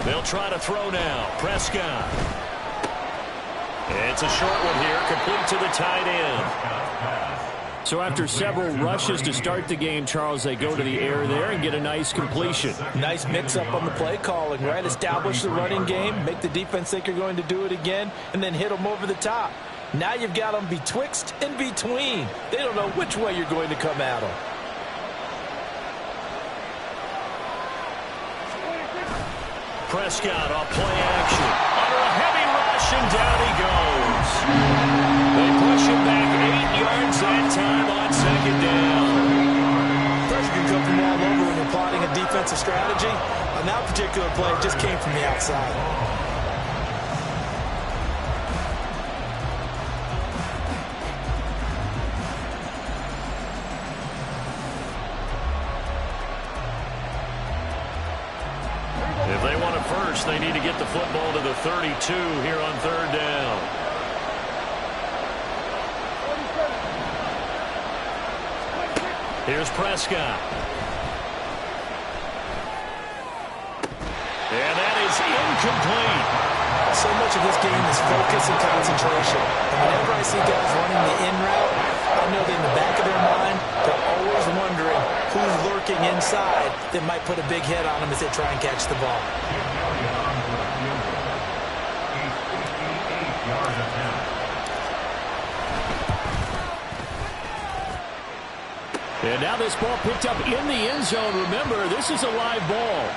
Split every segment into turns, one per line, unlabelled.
They'll try to throw now. Prescott. It's a short one here, complete to the tight end.
So after several rushes to start the game, Charles, they go to the air there and get a nice completion.
Nice mix-up on the play calling, right? Establish the running game, make the defense think you're going to do it again, and then hit them over the top. Now you've got them betwixt and between. They don't know which way you're going to come at them.
Prescott off play action. Under a heavy rush, and down he goes. They push him back 8 yards that time on second down.
Pressure can come from all over when you're plotting a defensive strategy. On that particular play, it just came from the outside.
If they want a first, they need to get the football to the 32 here on third down. Here's Prescott. And that is incomplete.
So much of this game is focus and concentration. And whenever I see guys running the in route, I know that in the back of their mind, they're always wondering who's lurking inside that might put a big hit on them as they try and catch the ball.
And now this ball picked up in the end zone. Remember, this is a live ball.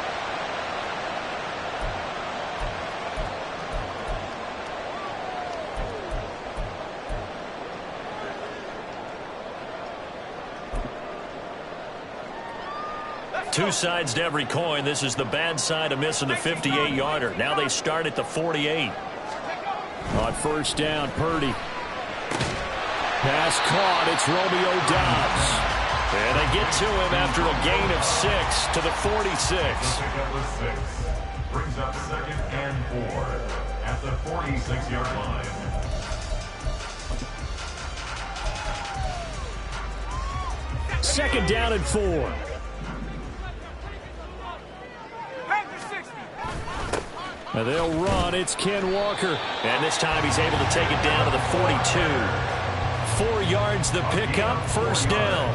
Two sides to every coin. This is the bad side of missing the 58-yarder. Now they start at the 48.
On first down, Purdy. Pass caught. It's Romeo Doubs.
And they get to him after a gain of 6 to the 46.
Number 6 brings up 2nd and 4 at the 46-yard line.
Second down and 4. And they'll run. It's Ken Walker.
And this time he's able to take it down to the 42. 4 yards the pickup, first down.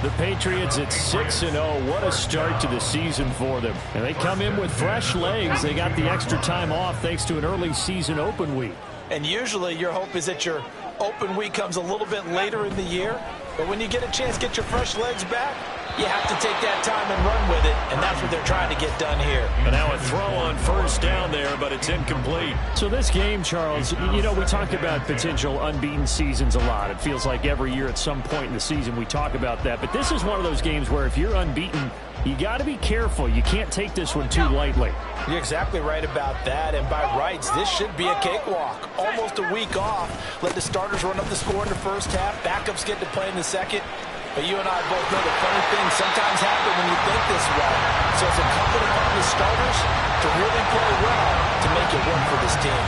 The Patriots at 6-0. What a start to the season for them. And they come in with fresh legs. They got the extra time off thanks to an early season open week.
And usually your hope is that your open week comes a little bit later in the year. But when you get a chance to get your fresh legs back, you have to take that time and run with it, and that's what they're trying to get done here.
And now a throw on first down there, but it's incomplete.
So this game, Charles, you know, we talk about potential unbeaten seasons a lot. It feels like every year at some point in the season we talk about that. But this is one of those games where if you're unbeaten, you got to be careful. You can't take this one too lightly.
You're exactly right about that, and by rights, this should be a cakewalk. Almost a week off. Let the starters run up the score in the first half. Backups get to play in the second. But you and I both know that funny things sometimes happen when you think this way. So it's incumbent upon the starters to really play well to make it work for this team.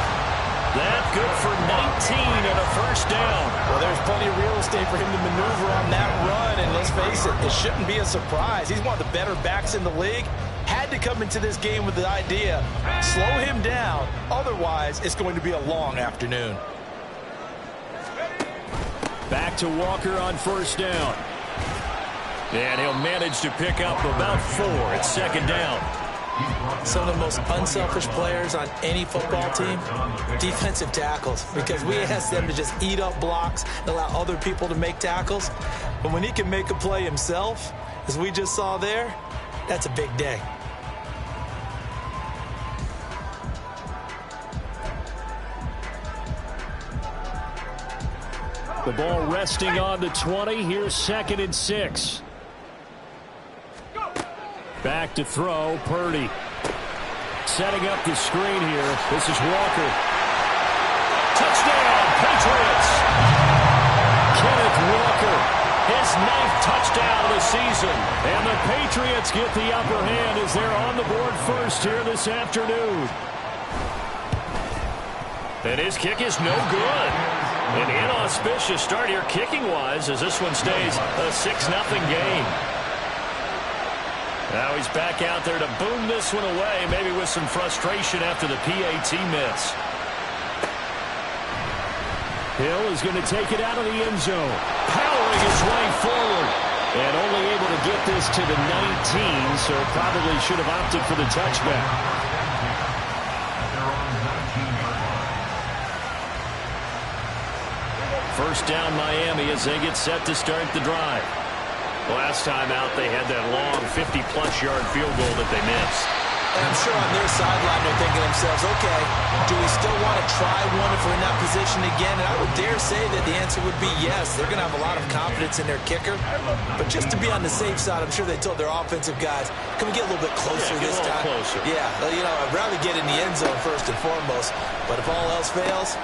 That good for 19 and a first down.
Well, there's plenty of real estate for him to maneuver on that run. And let's face it, it shouldn't be a surprise. He's one of the better backs in the league. Had to come into this game with the idea, slow him down. Otherwise, it's going to be a long afternoon.
Back to Walker on first down.
And he'll manage to pick up about 4 at second down.
Some of the most unselfish players on any football team, defensive tackles, because we ask them to just eat up blocks and allow other people to make tackles. But when he can make a play himself, as we just saw there, that's a big day.
The ball resting on the 20. Here's 2nd and 6. Back to throw, Purdy. Setting up the screen here. This is Walker.
Touchdown, Patriots!
Kenneth Walker.
His 9th touchdown of the season.
And the Patriots get the upper hand as they're on the board first here this afternoon.
And his kick is no good.
An inauspicious start here kicking-wise as this one stays a 6-0 game. Now he's back out there to boom this one away, maybe with some frustration after the PAT miss. Hill is going to take it out of the end zone, powering his way forward, and only able to get this to the 19, so probably should have opted for the touchback. First down Miami as they get set to start the drive. Last time out they had that long 50-plus yard field goal that they missed.
And I'm sure on their sideline they're thinking to themselves, okay, do we still want to try one if we're in that position again? And I would dare say that the answer would be yes. They're going to have a lot of confidence in their kicker. But just to be on the safe side, I'm sure they told their offensive guys, can we get a little bit closer this time?
Closer.
Yeah, you know, I'd rather get in the end zone first and foremost. But if all else fails,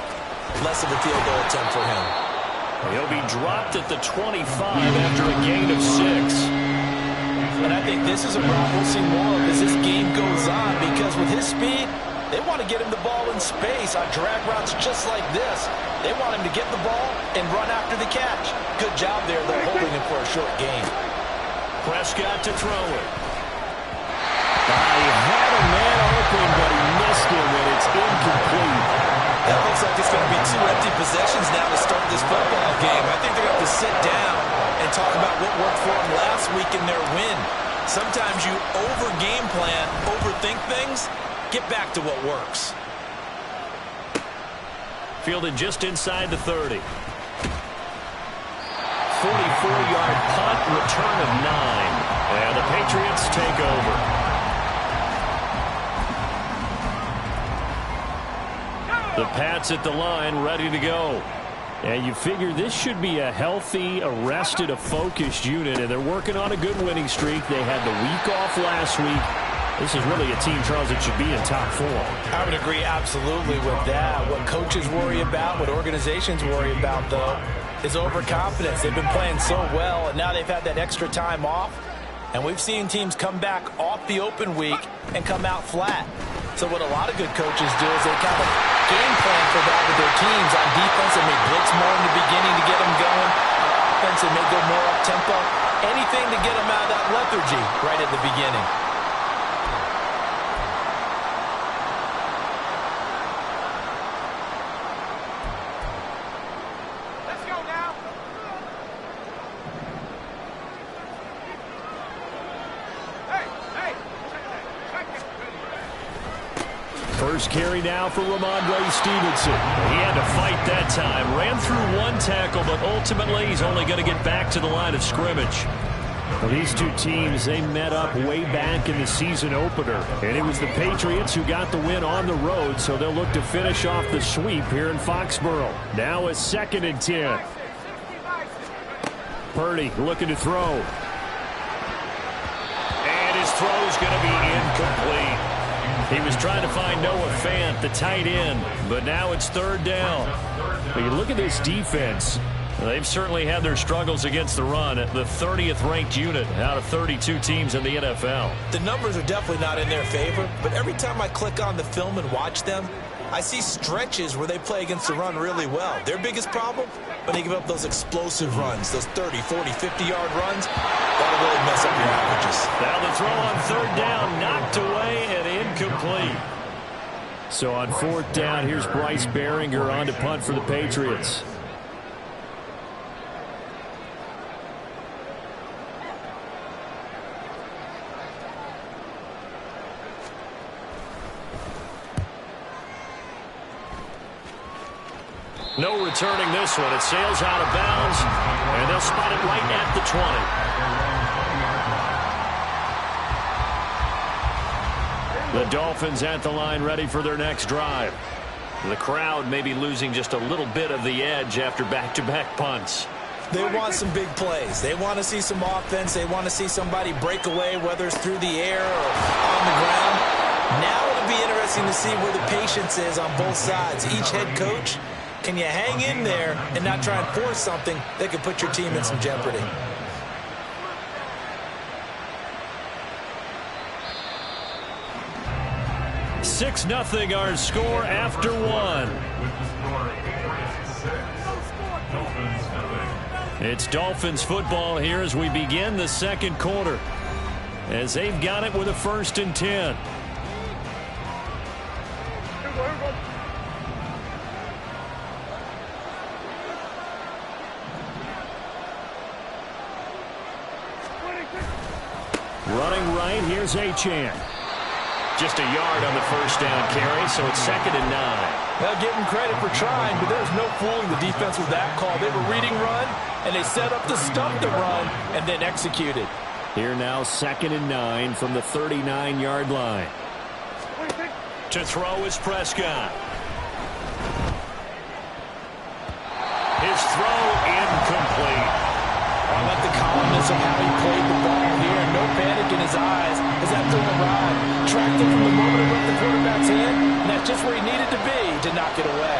less of a field goal attempt for him.
He'll be dropped at the 25 after a gain of 6.
And I think this is a problem we'll see more of as this game goes on, because with his speed, they want to get him the ball in space on drag routes just like this. They want him to get the ball and run after the catch. Good job there, though, holding him for a short gain.
Prescott to throw it. He had a man open, but he missed him, and it's incomplete.
That looks like it's going to be 2 empty possessions now to start this football game. I think they're going to have to sit down and talk about what worked for them last week in their win. Sometimes you over-game plan, overthink things, get back to what works.
Fielded just inside the 30. 44-yard punt, return of 9. And the Patriots take over. The Pats at the line, ready to go. And you figure this should be a healthy, arrested, a focused unit, and they're working on a good winning streak. They had the week off last week. This is really a team, Charles, that should be in top 4.
I would agree absolutely with that. What coaches worry about, what organizations worry about, though, is overconfidence. They've been playing so well, and now they've had that extra time off. And we've seen teams come back off the open week and come out flat. So what a lot of good coaches do is they kind of game plan for that with their teams. On defense, they may blitz more in the beginning to get them going. On offense, they may go more up-tempo. Anything to get them out of that lethargy right at the beginning.
Let's go now. Hey, check it.
First carry now for Ramondre Stevenson. He had to fight that time. Ran through one tackle, but ultimately he's only going to get back to the line of scrimmage. Well, these two teams, they met up way back in the season opener. And it was the Patriots who got the win on the road, so they'll look to finish off the sweep here in Foxborough. Now a 2nd and 10. Purdy looking to throw. And his throw's going to be incomplete. He was trying to find Noah Fant, the tight end, but now it's 3rd down. But you look at this defense. They've certainly had their struggles against the run at the 30th ranked unit out of 32 teams in the NFL.
The numbers are definitely not in their favor, but every time I click on the film and watch them, I see stretches where they play against the run really well. Their biggest problem, when they give up those explosive runs, those 30, 40, 50-yard runs, that'll really mess up your averages.
Now the throw on 3rd down, knocked away and incomplete. So on 4th down, here's Bryce Behringer on to punt for the Patriots. No returning this one. It sails out of bounds, and they'll spot it right at the 20. The Dolphins at the line ready for their next drive. The crowd may be losing just a little bit of the edge after back-to-back punts.
They want some big plays. They want to see some offense. They want to see somebody break away, whether it's through the air or on the ground. Now it'll be interesting to see where the patience is on both sides. Each head coach, can you hang in there and not try and force something that could put your team in some jeopardy? Six
6-0 our score after one.
With the score, Patriots 6, Dolphins nothing.
It's Dolphins football here as we begin the second quarter, as they've got it with a 1st and 10. Running right, here's Achane. Just a yard on the 1st down carry, so it's 2nd and 9.
They'll give him credit for trying, but there's no fooling the defense with that call. They were reading run, and they set up to stop the run, and then executed.
Here now, 2nd and 9 from the 39-yard line. To throw is Prescott. His throw incomplete.
I like the calmness of how he played the ball here. No panic in his eyes as that thing arrived. Tracked it from the moment it left the quarterback's hand, and that's just where he needed to be to knock it away.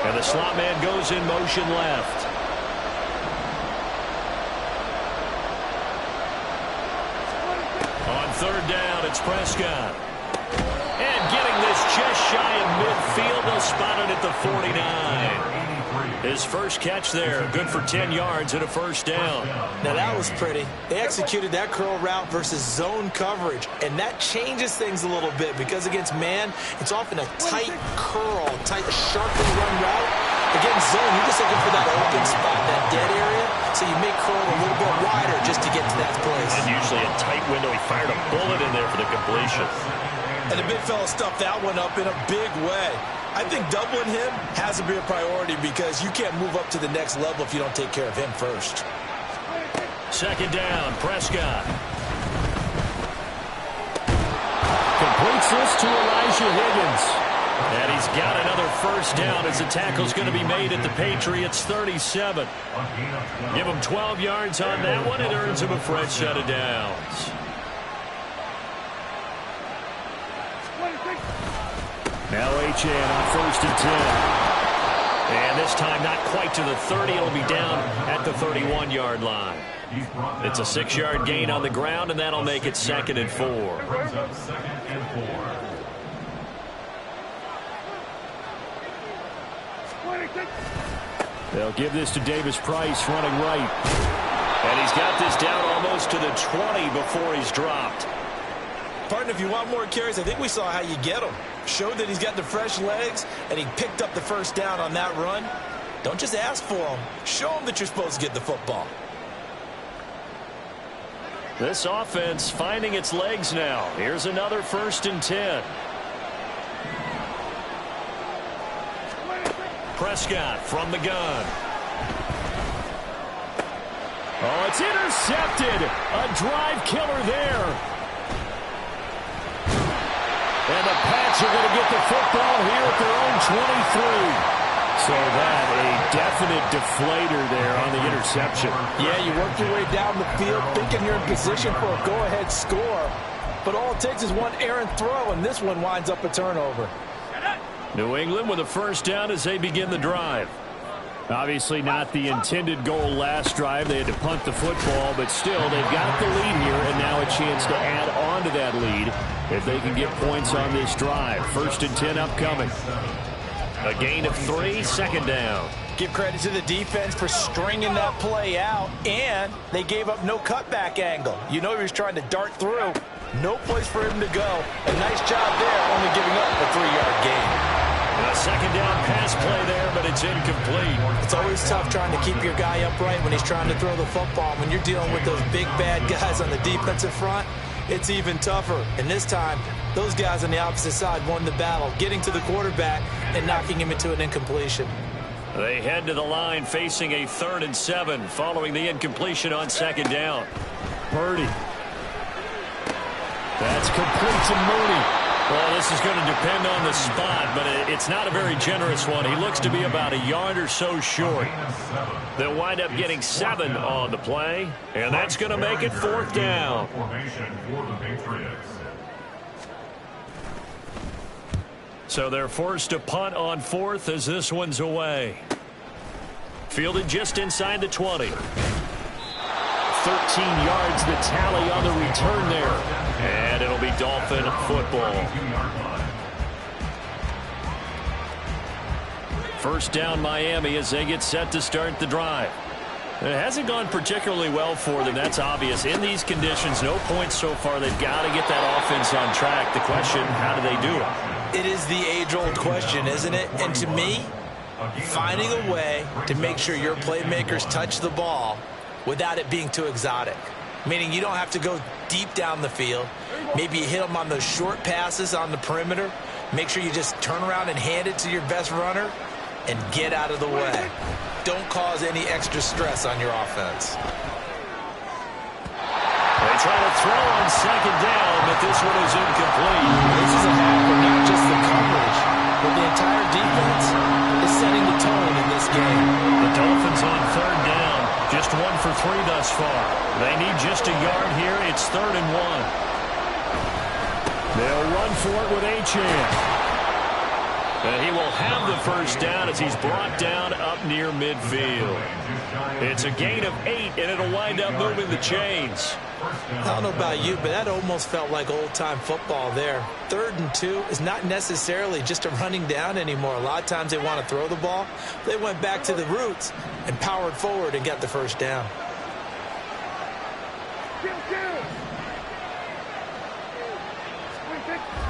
And the slot man goes in motion left. On 3rd down, it's Prescott. And getting this just shy of midfield, they'll spot it at the 49. His first catch there, good for 10 yards and a 1st down.
Now that was pretty. They executed that curl route versus zone coverage, and that changes things a little bit because against man, it's often a tight curl, tight, sharply run route. Against zone, you're just looking for that open spot, that dead area, so you may curl a little bit wider just to get to that place.
And usually a tight window. He fired a bullet in there for the completion.
And the big fella stuffed that one up in a big way. I think doubling him has to be a priority because you can't move up to the next level if you don't take care of him first.
2nd down, Prescott. Completes this to Elijah Higgins. And he's got another 1st down as the tackle's going to be made at the Patriots 37. Give him 12 yards on that one. It earns him a fresh set of downs. Now Achane on 1st and 10. And this time not quite to the 30. It'll be down at the 31-yard line. It's a 6-yard gain on the ground, and that'll make it 2nd and 4.
Brings up 2nd and 4.
They'll give this to Davis Price running right. And he's got this down almost to the 20 before he's dropped.
Partner, if you want more carries, I think we saw how you get them. Showed that he's got the fresh legs, and he picked up the 1st down on that run. Don't just ask for them. Show them that you're supposed to get the football.
This offense finding its legs now. Here's another 1st and 10. Prescott from the gun. Oh, it's intercepted. A drive killer there. And the Pats are going to get the football here at their own 23. So that, a definite deflator there on the interception.
Yeah, you work your way down the field thinking you're in position for a go-ahead score. But all it takes is one errant throw, and this one winds up a turnover.
New England with a 1st down as they begin the drive. Obviously not the intended goal last drive. They had to punt the football, but still they've got the lead here, and now a chance to add on to that lead if they can get points on this drive. 1st and 10 upcoming. A gain of 3, 2nd down.
Give credit to the defense for stringing that play out, and they gave up no cutback angle. You know he was trying to dart through. No place for him to go. A nice job there, only giving up a 3-yard gain.
A 2nd down pass play there, but it's incomplete.
It's always tough trying to keep your guy upright when he's trying to throw the football. When you're dealing with those big, bad guys on the defensive front, it's even tougher. And this time, those guys on the opposite side won the battle, getting to the quarterback and knocking him into an incompletion.
They head to the line facing a 3rd and 7 following the incompletion on 2nd down. Purdy. That's complete to Mooney. Well, this is going to depend on the spot, but it's not a very generous one. He looks to be about a yard or so short. They'll wind up getting 7 on the play, and that's going to make it 4th down. So they're forced to punt on 4th as this one's away. Fielded just inside the 20. 13 yards, the tally on the return there.
And it'll be Dolphin football. First down Miami as they get set to start the drive. It hasn't gone particularly well for them, that's obvious. In these conditions, no points so far. They've got to get that offense on track. The question, how do they do it?
It is the age-old question, isn't it? And to me, finding a way to make sure your playmakers touch the ball without it being too exotic. Meaning you don't have to go deep down the field. Maybe you hit them on those short passes on the perimeter. Make sure you just turn around and hand it to your best runner and get out of the way. Don't cause any extra stress on your offense.
They try to throw on second down, but this one is incomplete.
This is a half where not just the coverage, but the entire defense is setting the tone in this game.
The Dolphins on third down. Just 1 for 3 thus far. They need just a yard here. It's 3rd and 1. They'll run for it with Achane.
And he will have the first down as he's brought down up near midfield. It's a gain of 8, and it'll wind up moving the chains.
I don't know about you, but that almost felt like old-time football there. 3rd and 2 is not necessarily just a running down anymore. A lot of times they want to throw the ball. They went back to the roots and powered forward and got the first down.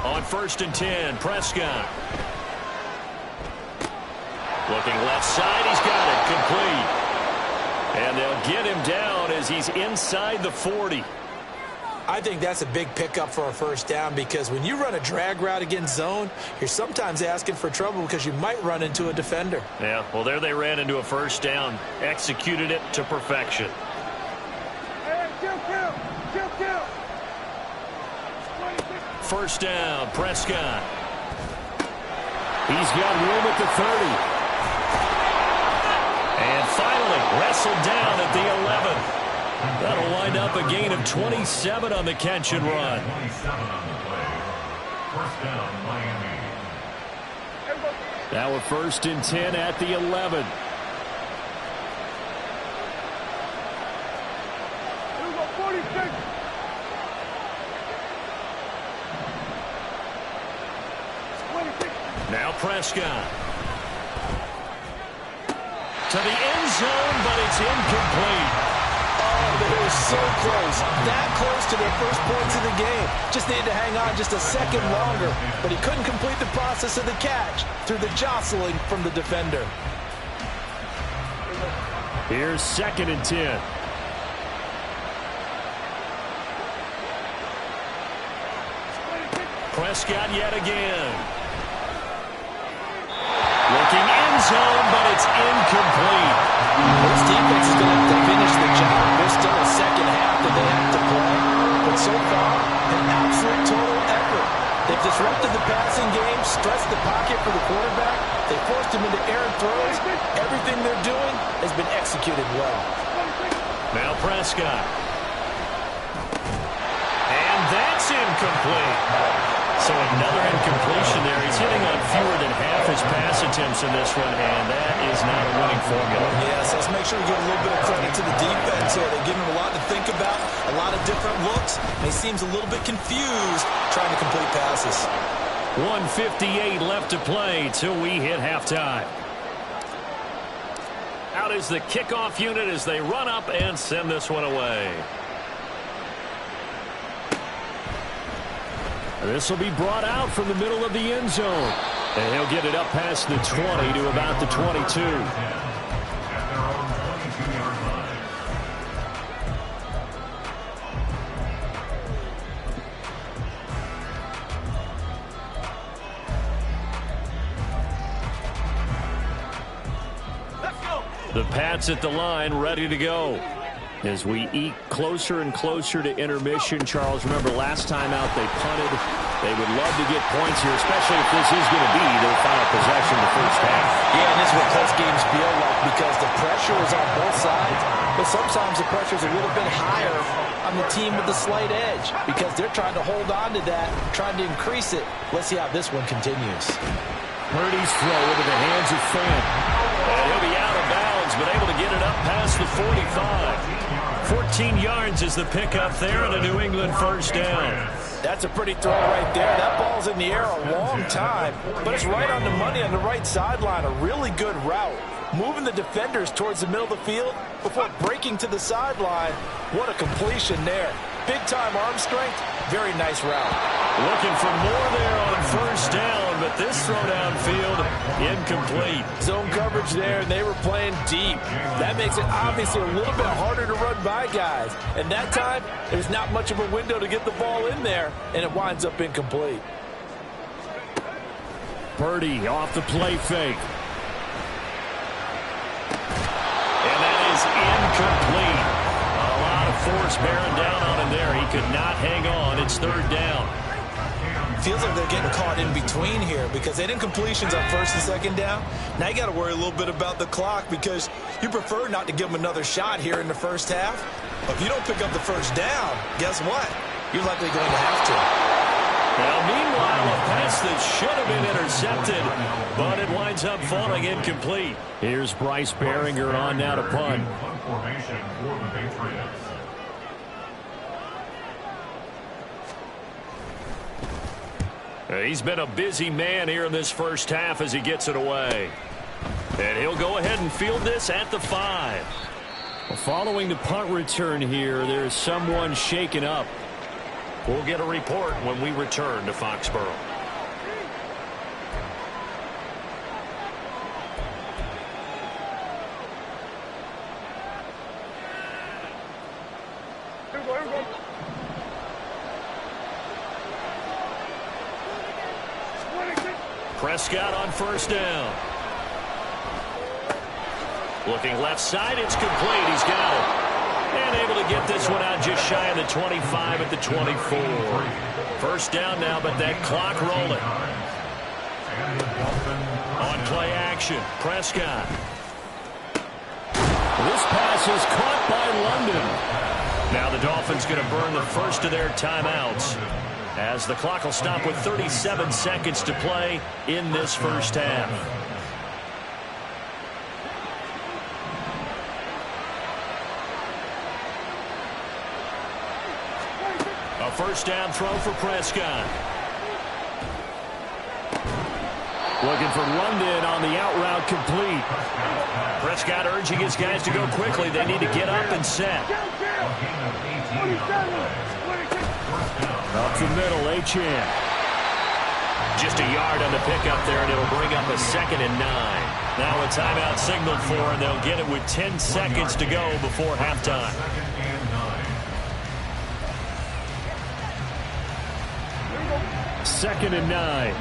On 1st and 10, Prescott. Looking left side, he's got it, complete. And they'll get him down as he's inside the 40.
I think that's a big pickup for a first down because when you run a drag route against zone, you're sometimes asking for trouble because you might run into a defender.
Yeah, well, there they ran into a first down, executed it to perfection. First down, Prescott.
He's got room at the 30.
And finally, wrestled down at the 11. That'll wind up a gain of 27 on the catch and run.
27 on the play. First down, Miami.
Now a 1st and 10 at the 11.
Now Prescott. To the end zone, but it's incomplete.
Oh, they were so close. That close to their first points of the game. Just needed to hang on just a second longer. But he couldn't complete the process of the catch through the jostling from the defender.
Here's 2nd and 10.
Prescott yet again. Looking end zone, but it's incomplete.
This defense is going to have to finish the job. There's still a second half that they have to play. But so far, an absolute total effort. They've disrupted the passing game, stressed the pocket for the quarterback. They forced him into errant throws. Everything they're doing has been executed well.
Now Prescott. And that's incomplete. So another incompletion there. He's hitting on fewer than half his pass attempts in this one, and that is not a winning formula.
Yes, let's make sure we give a little bit of credit to the defense here. They're giving him a lot to think about, a lot of different looks, and he seems a little bit confused trying to complete passes.
1:58 left to play till we hit halftime.
Out is the kickoff unit as they run up and send this one away.
This will be brought out from the middle of the end zone. And he'll get it up past the 20 to about the 22.
At their own 22-yard line.
The Pats at the line, ready to go. As we eke closer and closer to intermission, Charles, remember last time out they punted. They would love to get points here, especially if this is going to be their final possession of the first half.
Yeah, and this is what close games feel like because the pressure is on both sides, but sometimes the pressure is a little bit higher on the team with the slight edge because they're trying to hold on to that, trying to increase it. Let's see how this one continues.
Purdy's throw into the hands of Fan.
And he'll be out of bounds, but able to get it up past the 45. 14 14 yards is the pickup there and a New England first down.
That's a pretty throw right there. That ball's in the air a long time, but it's right on the money on the right sideline. A really good route. Moving the defenders towards the middle of the field before breaking to the sideline. What a completion there. Big-time arm strength. Very nice route.
Looking for more there on first down, but this throw downfield incomplete.
Zone coverage there, and they were playing deep. That makes it obviously a little bit harder to run by guys. And that time, there's not much of a window to get the ball in there, and it winds up incomplete.
Purdy off the play fake.
And that is incomplete. A lot of force bearing down on him there. He could not hang on. It's third down.
Feels like they're getting caught in between here because they didn't incompletions on first and second down. Now you got to worry a little bit about the clock because you prefer not to give them another shot here in the first half. But if you don't pick up the first down, guess what? You're likely going to have to.
Now, meanwhile, a pass that should have been intercepted, but it winds up falling incomplete.
Here's Bryce Behringer on now to punt.
Formation for the Patriots.
He's been a busy man here in this first half as he gets it away. And he'll go ahead and field this at the 5.
Well, following the punt return here, there's someone shaken up.
We'll get a report when we return to Foxborough. Prescott on first down. Looking left side, it's complete. He's got it. And able to get this one out just shy of the 25 at the 24. First down now, but that clock rolling. On play action, Prescott.
This pass is caught by London.
Now the Dolphins going to burn the first of their timeouts as the clock will stop with 37 seconds to play in this first half. A first down throw for Prescott.
Looking for London on the out route complete.
Prescott urging his guys to go quickly. They need to get up and set.
Up the middle, Achane.
Just a yard on the pickup there, and it'll bring up a 2nd and 9. Now a timeout signaled for, and they'll get it with 10 seconds to go before halftime.
2nd and 9.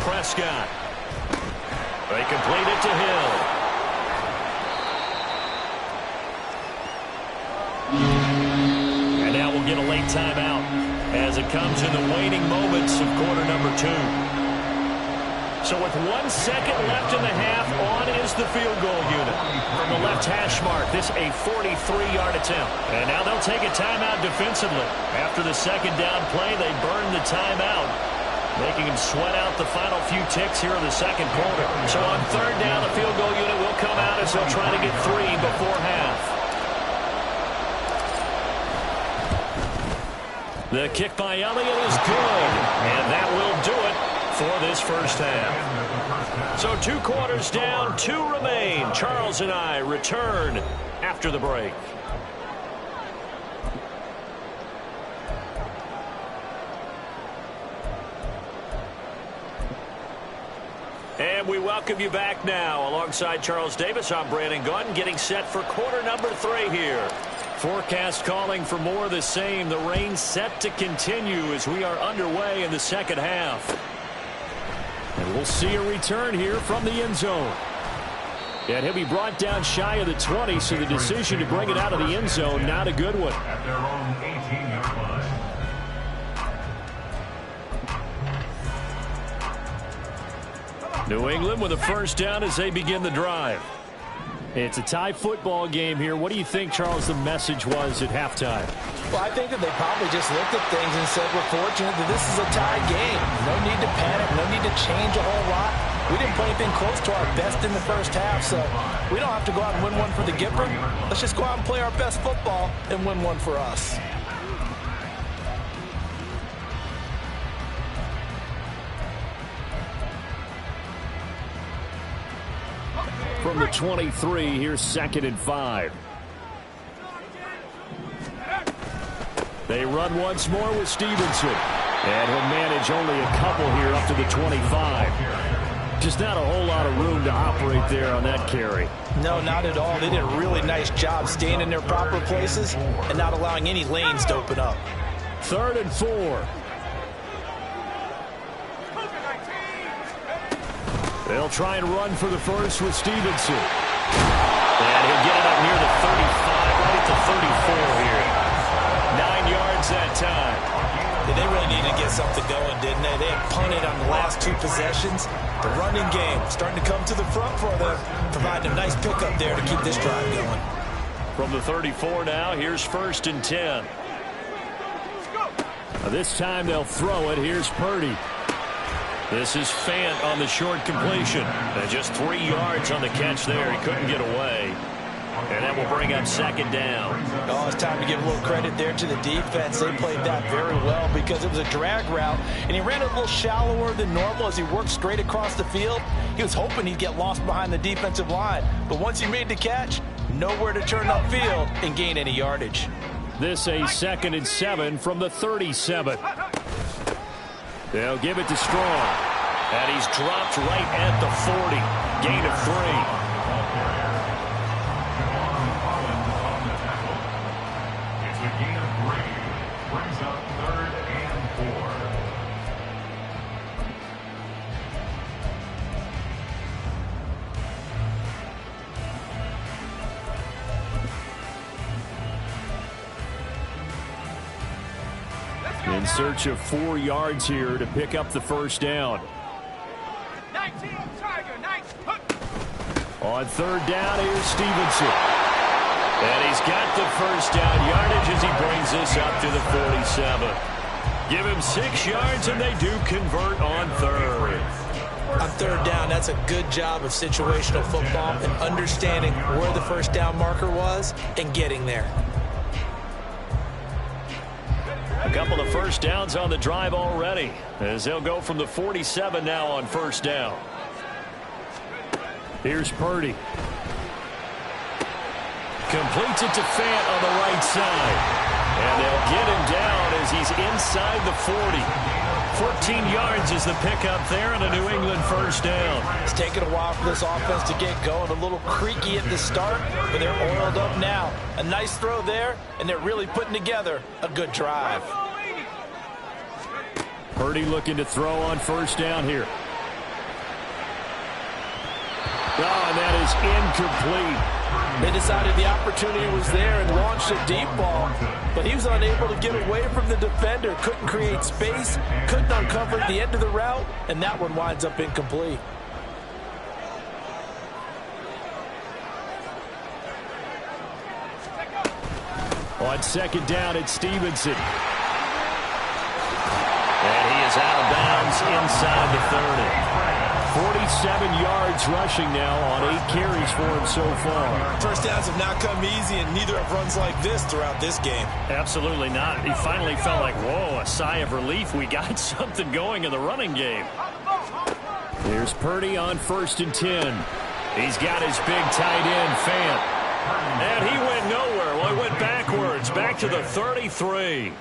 Prescott. They complete it to Hill. And now we'll get a late timeout as it comes in the waning moments of quarter number 2. So with 1 second left in the half, on is the field goal unit. From the left hash mark, this a 43-yard attempt. And now they'll take a timeout defensively. After the second down play, they burn the timeout, making him sweat out the final few ticks here in the second quarter. So on third down, the field goal unit will come out as they'll try to get 3 before half. The kick by Elliott is good, and that will do it for this first half. So 2 quarters down, 2 remain. Charles and I return after the break. And we welcome you back now. Alongside Charles Davis, I'm Brandon Gunn, getting set for quarter number 3 here. Forecast calling for more of the same. The rain set to continue as we are underway in the second half.
And we'll see a return here from the end zone. And he'll be brought down shy of the 20, so the decision to bring it out of the end zone, not a good one.
At their own 18-yard line.
New England with a first down as they begin the drive.
It's a tie football game here. What do you think, Charles, the message was at halftime?
Well, I think that they probably just looked at things and said, we're fortunate that this is a tie game. No need to panic, no need to change a whole lot. We didn't play anything close to our best in the first half, so we don't have to go out and win one for the Gipper. Let's just go out and play our best football and win one for us.
From the 23, here's 2nd and 5. They run once more with Stevenson. And he'll manage only a couple here up to the 25. Just not a whole lot of room to operate there on that carry.
No, not at all. They did a really nice job staying in their proper places and not allowing any lanes to open up.
3rd and 4. They'll try and run for the first with Stevenson.
And he'll get it up near the 35, right at the 34 here. 9 yards that time.
Yeah, they really needed to get something going, didn't they? They had punted on the last 2 possessions. The running game starting to come to the front for them, providing a nice pickup there to keep this drive going.
From the 34 now, here's 1st and 10.
This time they'll throw it. Here's Purdy.
This is Fant on the short completion. And just 3 yards on the catch there. He couldn't get away. And that will bring up 2nd down.
Oh, it's time to give a little credit there to the defense. They played that very well because it was a drag route, and he ran a little shallower than normal as he worked straight across the field. He was hoping he'd get lost behind the defensive line, but once he made the catch, nowhere to turn upfield and gain any yardage.
This a 2nd and 7 from the 37. They'll give it to Strong.
And he's dropped right at the 40. Gain of 3.
In search of 4 yards here to pick up the first down.
19, Tiger, 19.
On 3rd down, here's Stevenson.
And he's got the first down yardage as he brings this up to the 47. Give him 6 yards, and they do convert on 3rd.
On 3rd down, that's a good job of situational football and understanding where the first down marker was and getting there.
A couple of first downs on the drive already as they'll go from the 47 now on 1st down.
Here's Purdy.
Completes it to Fant on the right side. And they'll get him down as he's inside the 40. 14 yards is the pickup there and a New England first down.
It's taken a while for this offense to get going. A little creaky at the start, but they're oiled up now. A nice throw there, and they're really putting together a good drive.
Purdy looking to throw on 1st down here. Oh, and that is incomplete.
They decided the opportunity was there and launched a deep ball, but he was unable to get away from the defender, couldn't create space, couldn't uncover the end of the route, and that one winds up incomplete.
On 2nd down, it's Stevenson.
And he is out of bounds inside the 30.
47 yards rushing now on 8 carries for him so far.
First downs have not come easy, and neither have runs like this throughout this game.
Absolutely not. He finally felt like, whoa, a sigh of relief. We got something going in the running game.
Here's Purdy on 1st and 10. He's got his big tight end, Fant.
And he went nowhere. Well, he went backwards, back to the 33.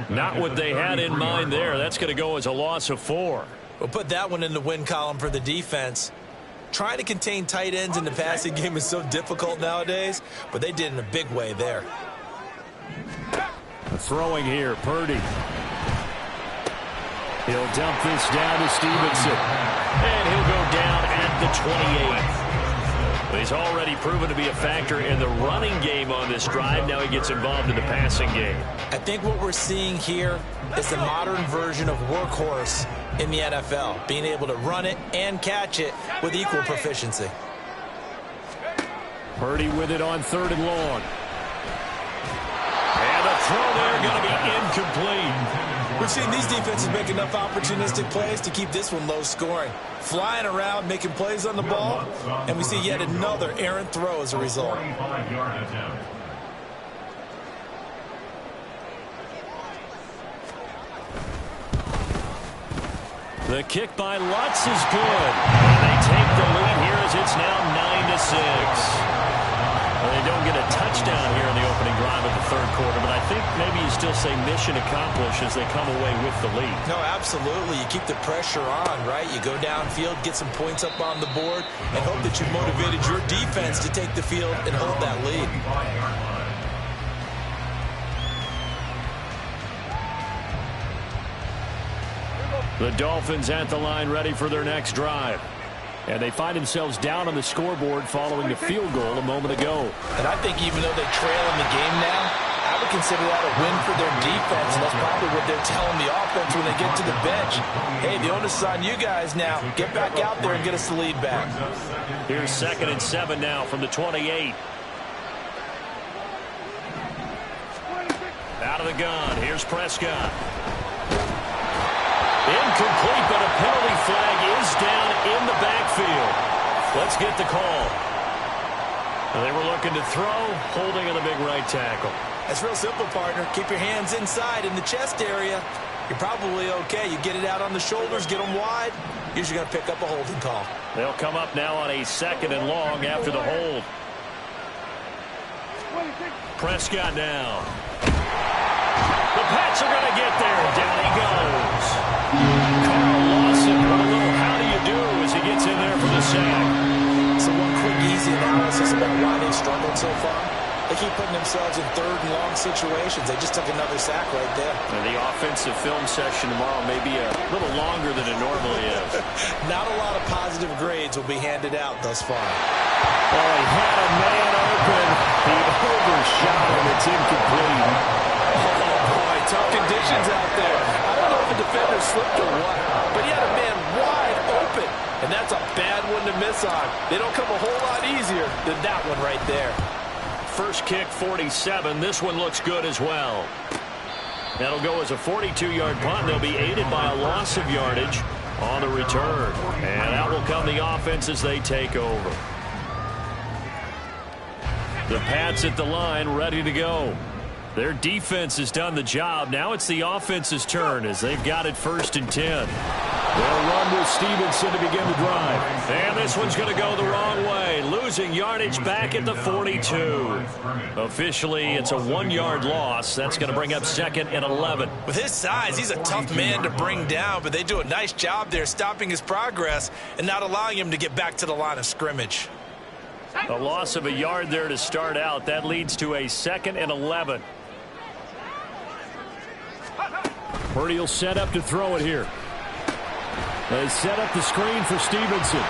Not what they had in mind there. That's going to go as a loss of 4.
We'll put that one in the win column for the defense. Trying to contain tight ends in the passing game is so difficult nowadays, but they did in a big way there.
Throwing here, Purdy. He'll dump this down to Stevenson.
And he'll go down at the 28. He's already proven to be a factor in the running game on this drive. Now he gets involved in the passing game.
I think what we're seeing here is the modern version of workhorse in the NFL, being able to run it and catch it with equal proficiency.
Purdy with it on 3rd and long.
And the throw there going to be incomplete.
We've seen these defenses make enough opportunistic plays to keep this one low scoring. Flying around, making plays on the ball, and we see yet another errant throw as a result.
45-yard attempt.
The kick by Lutz is good. And they take the lead here as it's now 9-6. Well, they don't get a touchdown here in the opening drive of the third quarter, but I think maybe you still say mission accomplished as they come away with the lead.
No, absolutely. You keep the pressure on, right? You go downfield, get some points up on the board, and hope that you've motivated your defense to take the field and hold that lead.
The Dolphins at the line ready for their next drive. And they find themselves down on the scoreboard following the field goal a moment ago.
And I think even though they trail in the game now, I would consider that a win for their defense, and that's probably what they're telling the offense when they get to the bench. Hey, the onus is on you guys now. Get back out there and get us the lead back.
Here's 2nd and 7 now from the 28. Out of the gun. Here's Prescott. Incomplete, but a penalty flag is down in the backfield. Let's get the call. They were looking to throw, holding on the big right tackle.
That's real simple, partner. Keep your hands inside in the chest area. You're probably okay. You get it out on the shoulders, get them wide. Usually going to pick up a holding call.
They'll come up now on a 2nd and long after the hold. Prescott now. The Pats are going to get there. Down he goes. Carl Lawson, what a little how do you do as he gets in there for the sack.
So one quick, easy analysis about why they've struggled so far. They keep putting themselves in 3rd and long situations. They just took another sack right there.
And the offensive film session tomorrow may be a little longer than it normally is.
Not a lot of positive grades will be handed out thus far.
Well, he had a man open. He overshot him. It's incomplete.
Oh, boy, tough conditions out there. I don't know if the defender slipped or what, but he had a man wide open, and that's a bad one to miss on. They don't come a whole lot easier than that one right there.
First kick, 47. This one looks good as well. That'll go as a 42-yard punt. They'll be aided by a loss of yardage on the return. And out will come the offense as they take over. The Pats at the line, ready to go. Their defense has done the job. Now it's the offense's turn as they've got it 1st and 10.
They'll run with Stevenson to begin the drive.
And this one's going to go the wrong way. Losing yardage back at the 42. Officially, it's a 1-yard loss. That's going to bring up 2nd and 11.
With his size, he's a tough man to bring down, but they do a nice job there stopping his progress and not allowing him to get back to the line of scrimmage.
A loss of a yard there to start out. That leads to a 2nd and 11.
Purdy will set up to throw it here. They set up the screen for Stevenson.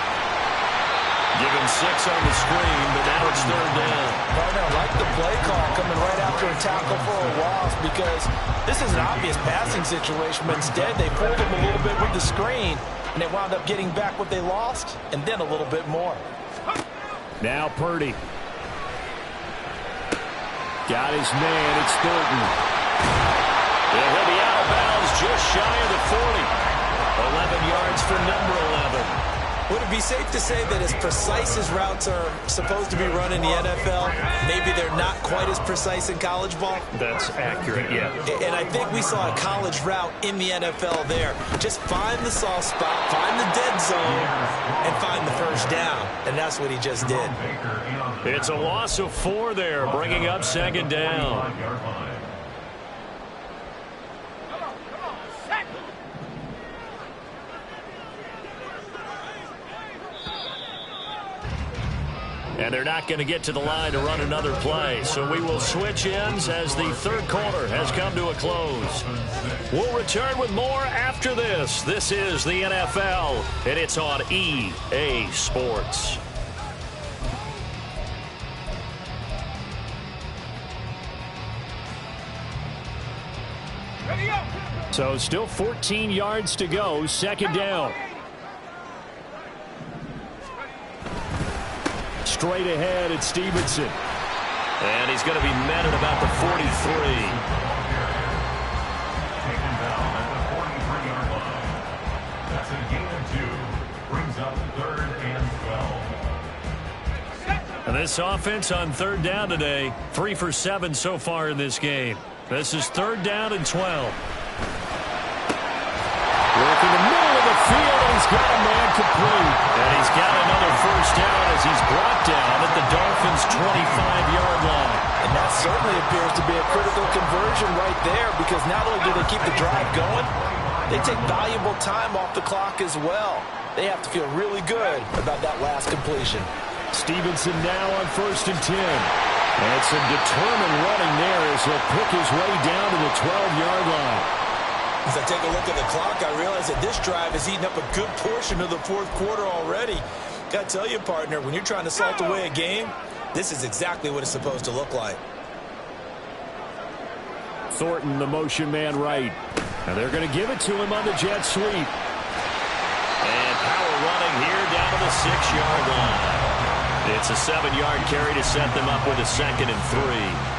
Give him 6 on the screen, but now it's 3rd down.
Partner, I like the play call coming right after a tackle for a loss because this is an obvious passing situation, but instead they pulled him a little bit with the screen, and they wound up getting back what they lost, and then a little bit more.
Now Purdy. Got his man. It's Thornton.
And he'll be out of bounds just shy of the 40. 11 yards for number 11.
Would it be safe to say that as precise as routes are supposed to be run in the NFL, maybe they're not quite as precise in college ball?
That's accurate, yeah.
And I think we saw a college route in the NFL there. Just find the soft spot, find the dead zone, and find the 1st down. And that's what he just did.
It's a loss of 4 there, bringing up 2nd down. And they're not going to get to the line to run another play. So we will switch ends as the 3rd quarter has come to a close. We'll return with more after this. This is the NFL, and it's on EA Sports.
So still 14 yards to go. 2nd down. Straight ahead at Stevenson.
And he's going to be met at about the 43. And this offense on third down today, 3 for 7 so far in this game. This is third down and 12.
Working the middle of the field, and he's got a man complete.
And he's got another first down as he's brought down at the Dolphins' 25-yard line.
And that certainly appears to be a critical conversion right there, because not only do they keep the drive going, they take valuable time off the clock as well. They have to feel really good about that last completion.
Stevenson now on 1st and 10. And some determined running there as he'll pick his way down to the 12-yard line.
As I take a look at the clock, I realize that this drive has eaten up a good portion of the fourth quarter already. Got to tell you, partner, when you're trying to salt away a game, this is exactly what it's supposed to look like.
Thornton, the motion man right. And they're going to give it to him on the jet sweep.
And power running here down to the 6-yard line. It's a 7-yard carry to set them up with a 2nd and 3.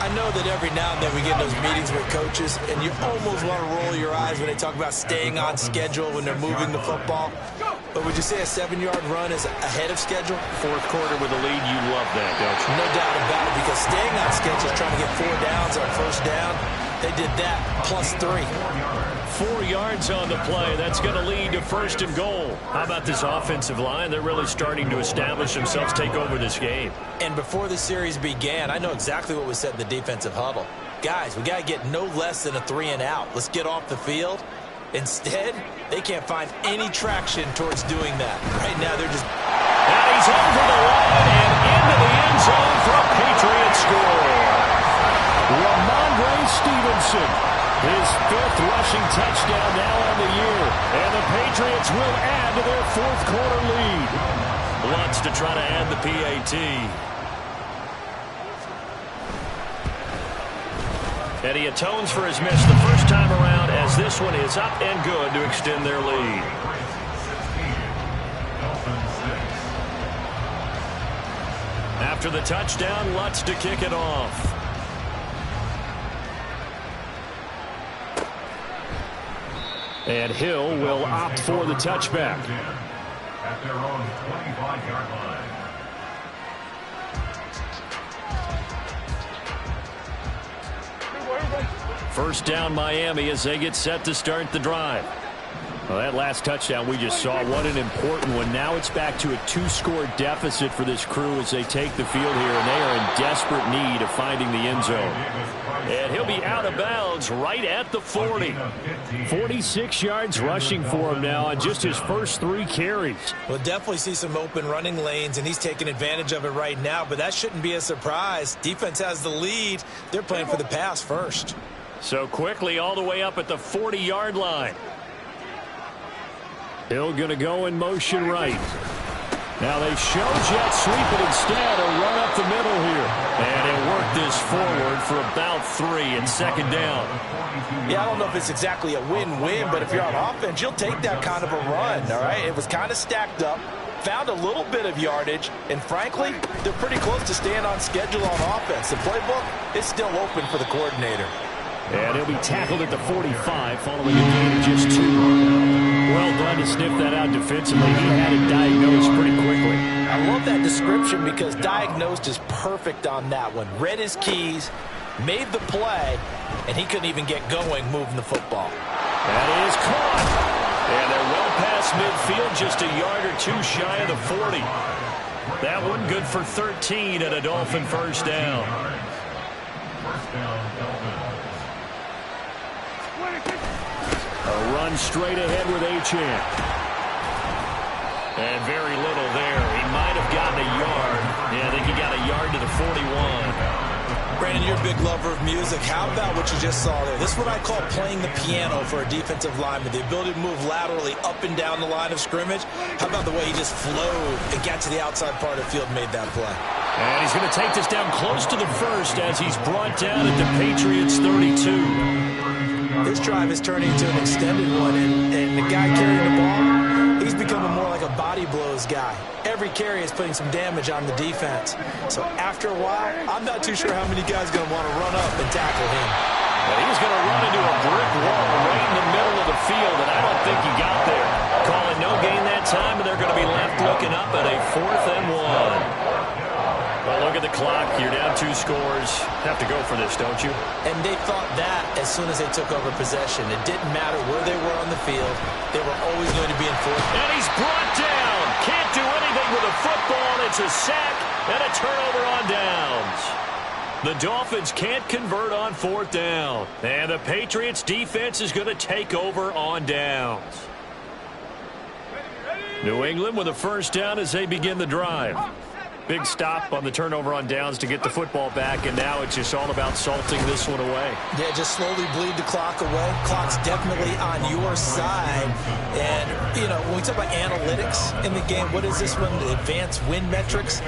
I know that every now and then we get in those meetings with coaches, and you almost want to roll your eyes when they talk about staying on schedule when they're moving the football. But would you say a 7-yard run is ahead of schedule?
Fourth quarter with a lead, you love that, don't you?
No doubt about it, because staying on schedule is trying to get 4 downs on first down. They did that, plus 3.
4 yards on the play. That's going to lead to 1st and goal. How about this offensive line? They're really starting to establish themselves, take over this game.
And before the series began, I know exactly what was said in the defensive huddle. Guys, we got to get no less than a 3 and out. Let's get off the field. Instead, they can't find any traction towards doing that. Right now, they're just...
And he's over the line and into the end zone for a Patriot score.
Ramondre Stevenson, his 5th rushing touchdown now on the year. And the Patriots will add to their 4th quarter lead.
Wants to try to add the PAT. And he atones for his miss the first time around, as this one is up and good to extend their lead. After the touchdown, Lutz to kick it off.
And Hill will opt for the touchback.
At their own 25-yard line.
First down Miami as they get set to start the drive.
Well, that last touchdown we just saw, what an important one. Now it's back to a 2-score deficit for this crew as they take the field here, and they are in desperate need of finding the end zone.
And he'll be out of bounds right at the 40.
46 yards rushing for him now on just his first 3 carries.
We'll definitely see some open running lanes, and he's taking advantage of it right now, but that shouldn't be a surprise. Defense has the lead. They're playing for the pass first.
So quickly all the way up at the 40-yard line.
Hill going to go in motion right. Now they show jet sweep, but instead a run up the middle here.
And he'll work this forward for about 3 and 2nd down.
Yeah, I don't know if it's exactly a win-win, but if you're on offense, you'll take that kind of a run, all right? It was kind of stacked up, found a little bit of yardage, and frankly, they're pretty close to staying on schedule on offense. The playbook is still open for the coordinator.
And he'll be tackled at the 45 following a gain of just 2. Well done to sniff that out defensively. He had it diagnosed pretty quickly.
I love that description because diagnosed is perfect on that one. Read his keys, made the play, and he couldn't even get going moving the football.
That is caught. And they're well past midfield, just a yard or 2 shy of the 40. That one good for 13 at a Dolphin first down.
First down, Dolphins.
A run straight ahead with Achane.
And very little there. He might have gotten a yard. Yeah, I think he got a yard to the 41.
Brandon, you're a big lover of music. How about what you just saw there? This is what I call playing the piano for a defensive lineman. The ability to move laterally up and down the line of scrimmage. How about the way he just flowed and got to the outside part of the field and made that play?
And he's going to take this down close to the first as he's brought down at the Patriots 32.
This drive is turning into an extended one, and the guy carrying the ball, he's becoming more like a body blows guy. Every carry is putting some damage on the defense. So after a while, I'm not too sure how many guys are going to want to run up and tackle him.
But he's going to run into a brick wall right in the middle of the field, and I don't think he got there. Calling no gain that time, and they're going to be left looking up at a 4th and 1. Well, look at the clock. You're down 2 scores. Have to go for this, don't you?
And they thought that as soon as they took over possession. It didn't matter where they were on the field. They were always going to be in fourth.
And he's brought down. Can't do anything with a football. It's a sack and a turnover on downs. The Dolphins can't convert on 4th down. And the Patriots defense is going to take over on downs. New England with a first down as they begin the drive. Big stop on the turnover on downs to get the football back, and now it's just all about salting this one away.
Yeah, just slowly bleed the clock away. Clock's definitely on your side. And, you know, when we talk about analytics in the game, what is this one? The advanced win metrics?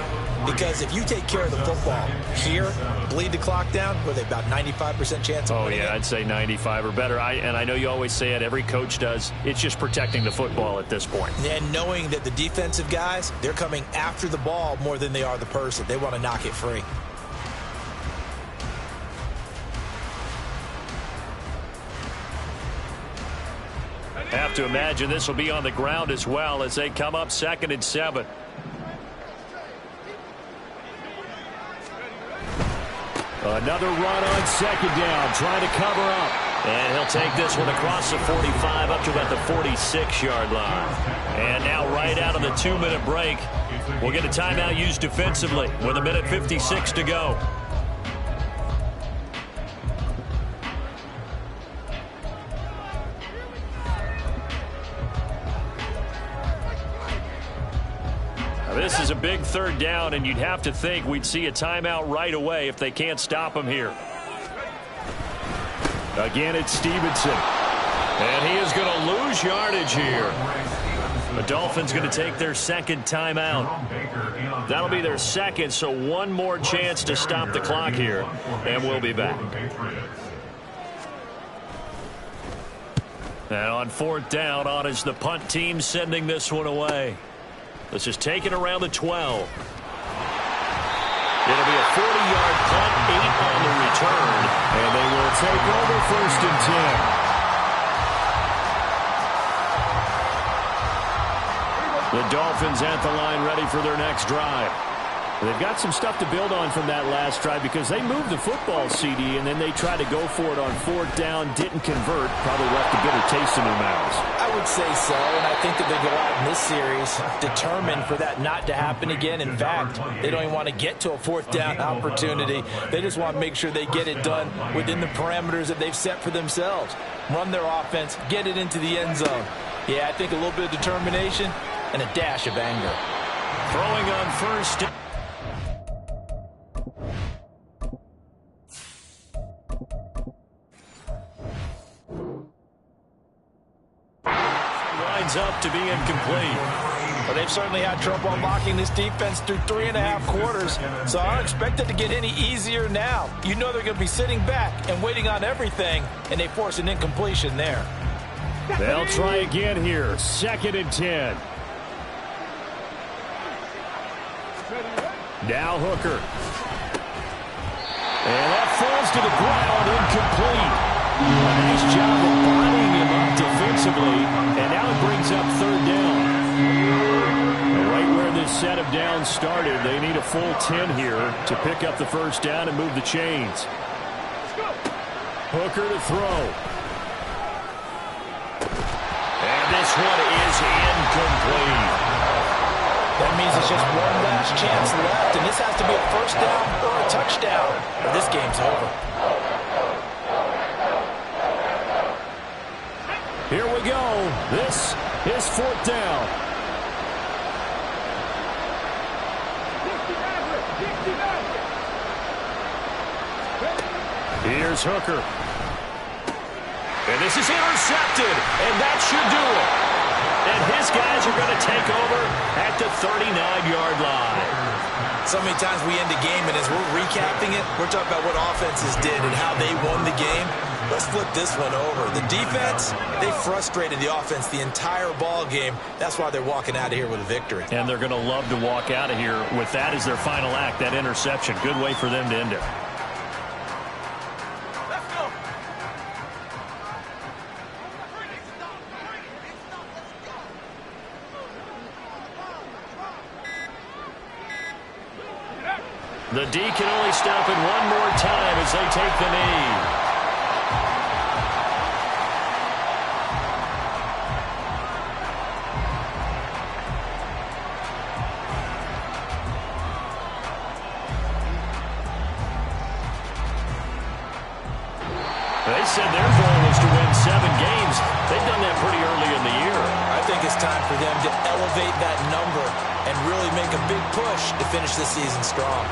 Because if you take care of the football here, bleed the clock down, with about 95% chance of winning it.
I'd say 95 or better. And I know you always say it, every coach does. It's just protecting the football at this point.
And knowing that the defensive guys, they're coming after the ball more than they are the person. They want to knock it free.
Have to imagine this will be on the ground as well as they come up 2nd and 7. Another run on 2nd down, trying to cover up. And he'll take this one across the 45 up to about the 46-yard line. And now right out of the 2-minute break, we'll get a timeout used defensively with 1:56 to go. This is a big 3rd down, and you'd have to think we'd see a timeout right away if they can't stop him here. Again, it's Stevenson. And he is going to lose yardage here. The Dolphins going to take their 2nd timeout. That'll be their 2nd, so one more chance to stop the clock here, and we'll be back. And on 4th down, on is the punt team sending this one away. This is taken around the 12. It'll be a 40-yard punt, 8 on the return. And they will take over 1st and 10. The Dolphins at the line ready for their next drive. They've got some stuff to build on from that last drive because they moved the football, CD, and then they tried to go for it on 4th down, didn't convert, probably left a bitter taste in their mouths.
I would say so, and I think that they go out in this series determined for that not to happen again. In fact, they don't even want to get to a 4th down opportunity. They just want to make sure they get it done within the parameters that they've set for themselves. Run their offense, get it into the end zone. Yeah, I think a little bit of determination and a dash of anger.
Throwing on 1st. Up to be incomplete.
Well, they've certainly had trouble unlocking this defense through 3.5 quarters, so I don't expect it to get any easier now. You know they're going to be sitting back and waiting on everything, and they force an incompletion there.
They'll try again here. 2nd and 10. Now Hooker. And that falls to the ground, incomplete. A nice job of bodying him up defensively, and now it brings up 3rd down. Right where this set of downs started, they need a full 10 here to pick up the 1st down and move the chains. Hooker to throw.
And this one is incomplete.
That means it's just one last chance left, and this has to be a 1st down or a touchdown, or this game's over.
Here we go. This is 4th down. Here's Hooker.
And this is intercepted, and that should do it. And his guys are going to take over at the 39-yard line.
So many times we end the game, and as we're recapping it, we're talking about what offenses did and how they won the game. Let's flip this one over. The defense, they frustrated the offense the entire ball game. That's why they're walking out of here with a victory.
And they're going to love to walk out of here with that as their final act, that interception. Good way for them to end it. The D can only stop it one more time as they take the knee. They said their goal was to win 7 games. They've done that pretty early in the year.
I think it's time for them to elevate that number and really make a big push to finish the season strong.